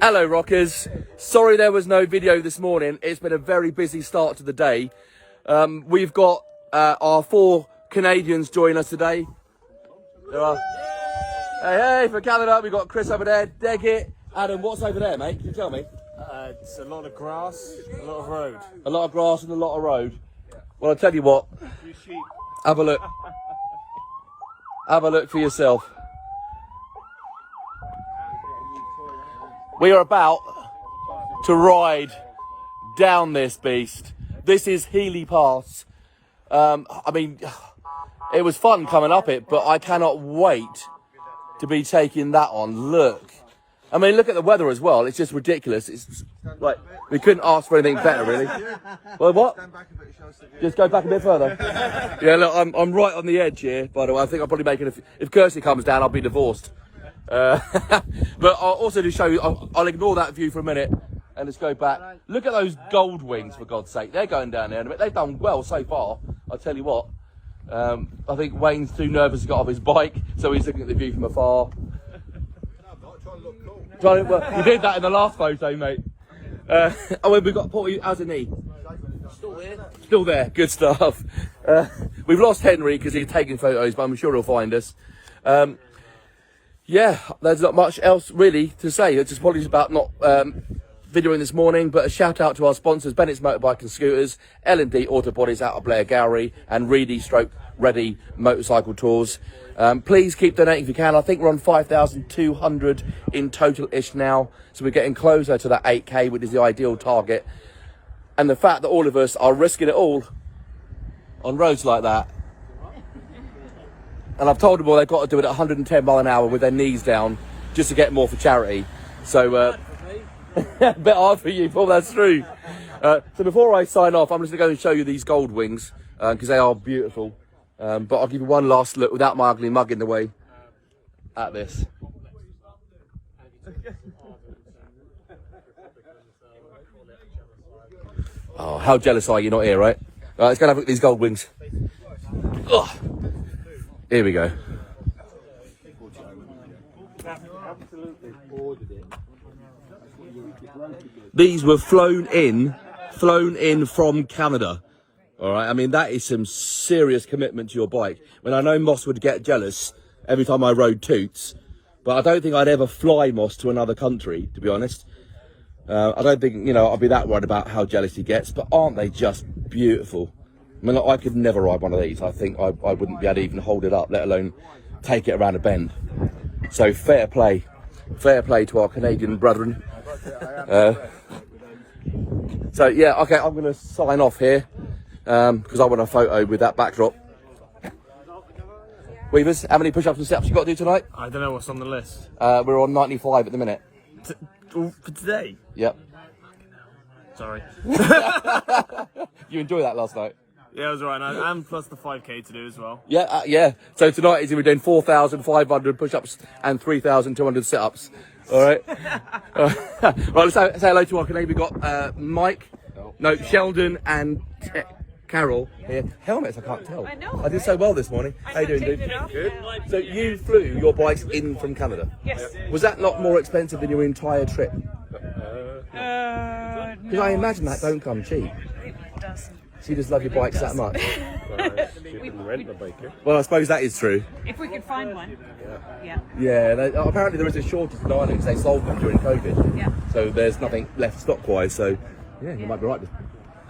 Hello rockers, sorry there was no video this morning. It's been a very busy start to the day. We've got our 4 Canadians joining us today. There are. Hey, for Canada, we've got Chris over there, Deggett. Adam, what's over there, mate? Can you tell me? It's a lot of grass, a lot of road. A lot of grass and a lot of road. Well, I'll tell you what. Have a look. Have a look for yourself. We are about to ride down this beast. This is Healy Pass. I mean, it was fun coming up it, but I cannot wait to be taking that on. Look. I mean, look at the weather as well. It's just ridiculous. It's like, we couldn't ask for anything better, really. Well, what? Just go back a bit further. Yeah, look, I'm right on the edge here, by the way. I think I'll probably make it, if Kirsty comes down, I'll be divorced. But I'll also just show you, I'll ignore that view for a minute and let's go back. Look at those gold wings, for God's sake. They're going down there in a minute. They've done well so far, I'll tell you what. I think Wayne's too nervous to get off his bike, so he's looking at the view from afar. Well, you did that in the last photo, mate. Oh, we've got Porty. How's the knee? Still there. Still there. Good stuff. We've lost Henry because he's taking photos, but I'm sure he'll find us. Yeah, there's not much else really to say. It's just apologies about not videoing this morning, but a shout out to our sponsors, Bennett's Motorbike and Scooters, L&D Auto Bodies out of Blair Gowrie, and Reedy Ready Motorcycle Tours. Please keep donating if you can. I think we're on 5,200 in total-ish now, so we're getting closer to that 8k, which is the ideal target. And the fact that all of us are risking it all on roads like that. And I've told them all they've got to do it at 110 mile an hour with their knees down just to get more for charity. So, a bit hard for you, Paul, that's true. So before I sign off, I'm just going to go and show you these gold wings, because they are beautiful. But I'll give you one last look without my ugly mug in the way at this. Oh, how jealous are you not here, right? All right, let's go and have a look at these gold wings. Ugh. Here we go. These were flown in from Canada. All right, I mean, that is some serious commitment to your bike. When I know Moss would get jealous every time I rode Toots, but I don't think I'd ever fly Moss to another country, to be honest. I don't think, you know, I'd be that worried about how jealous he gets, but aren't they just beautiful? I mean, I could never ride one of these. I think I wouldn't be able to even hold it up, let alone take it around a bend. So fair play to our Canadian brethren. So yeah, okay, I'm going to sign off here because I want a photo with that backdrop. Weavers, how many push-ups and sit-ups you got to do tonight? I don't know what's on the list. We're on 95 at the minute. For today? Yep. Sorry. You enjoyed that last night? Yeah, it was alright, and plus the 5k to do as well. Yeah, yeah. So tonight is we're doing 4,500 push-ups and 3,200 sit-ups. All right. Right, let's say hello to our Canadian. We've got Mike, Sheldon and Carol here. Helmets, I can't tell. I know. I did so well this morning. How you doing, dude? Good. So you flew your bikes in from Canada? Yes. Was that not more expensive than your entire trip? Because I imagine that don't come cheap. It doesn't. So you just love your bikes that much? We Rent the bike. Well, I suppose that is true. If we could find one. Yeah. Yeah, apparently there is a shortage in Ireland because they sold them during COVID. Yeah. So there's nothing left stock-wise, so yeah, you might be right.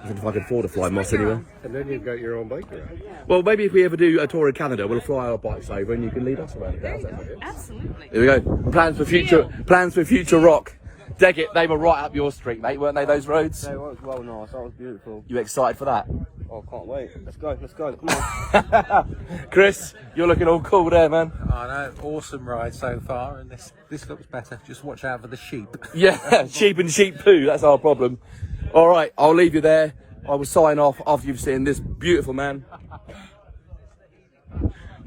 I think if I can afford to fly Moss anyway. And then you've got your own bike around. Well, maybe if we ever do a tour in Canada, we'll fly our bikes over and you can lead us around. Absolutely. Here we go. Plans for future rock. Deggett, they were right up your street, mate, weren't they, those roads? They was well nice, that was beautiful. You excited for that? Oh, can't wait. Let's go, come on. Chris, you're looking all cool there, man. I know, awesome ride so far, and this looks better. Just watch out for the sheep. Yeah, sheep and sheep poo, that's our problem. All right, I'll leave you there. I will sign off after you've seen this beautiful man.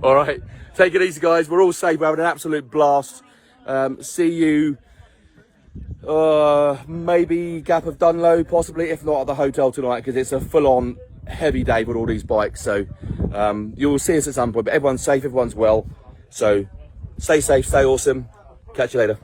All right, take it easy, guys. We're all safe. We're having an absolute blast. See you maybe Gap of Dunlow, possibly, if not at the hotel tonight, because it's a full-on heavy day with all these bikes. So you'll see us at some point. But everyone's safe, everyone's well. So stay safe, stay awesome. Catch you later.